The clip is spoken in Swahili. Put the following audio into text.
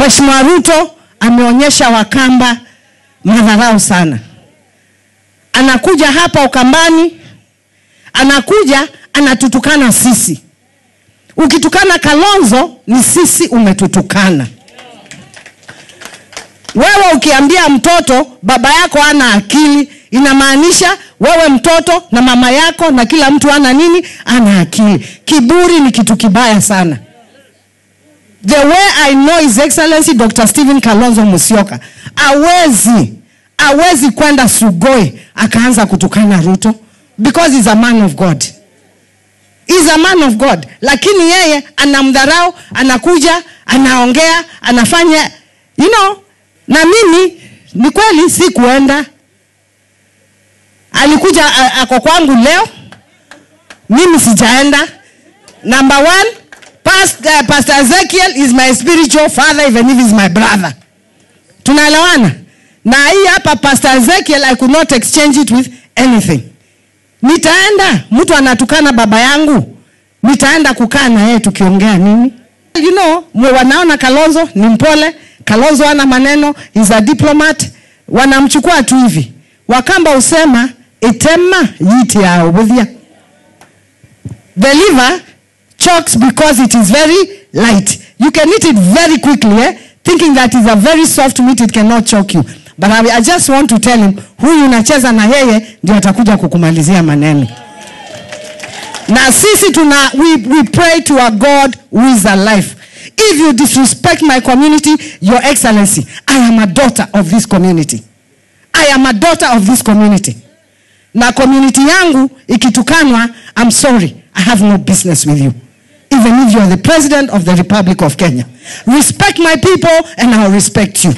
Mheshimiwa Ruto ameonyesha Wakamba madharau sana. Anakuja hapa Ukambani, anakuja anatutukana sisi. Ukitukana Kalonzo ni sisi umetutukana. Wewe ukiambia mtoto baba yako hana akili, inamaanisha wewe mtoto na mama yako na kila mtu ana nini? Ana akili. Kiburi ni kitu kibaya sana. The way I know His Excellency Dr. Stephen Kalonzo Musyoka, hawezi kwenda Sugoi akaanza kutukana Ruto, because he's a man of God. He's a man of God. Lakini yeye anamdharau, anakuja, anaongea, anafanya, you know. Na mimi ni kweli si kuenda. Alikuja ako kwangu leo, mimi sijaenda. Number one, Pastor Ezekiel is my spiritual father, even if he's my brother. Tunaelewana? Na hii hapa Pastor Ezekiel, I could not exchange it with anything. Nitaenda, mtu anatukana baba yangu, nitaenda kukaa na yeye tukiongea nini? You know, wanaona Kalonzo ni mpole, Kalonzo ana maneno, he's a diplomat, wanamchukua tu hivi. Wakamba usema etema yiti ya obudhia. The liver chokes because it is very light. You can eat it very quickly, thinking that it's a very soft meat, it cannot choke you. But I just want to tell him, huyu unacheza na yeye ndio atakuja kukumalizia maneno. Na sisi we pray to a God who is alive. If you disrespect my community, Your Excellency, I am a daughter of this community. I am a daughter of this community. Na community yangu ikitukanwa, I'm sorry, I have no business with you. Even if you are the President of the Republic of Kenya. Respect my people and I will respect you.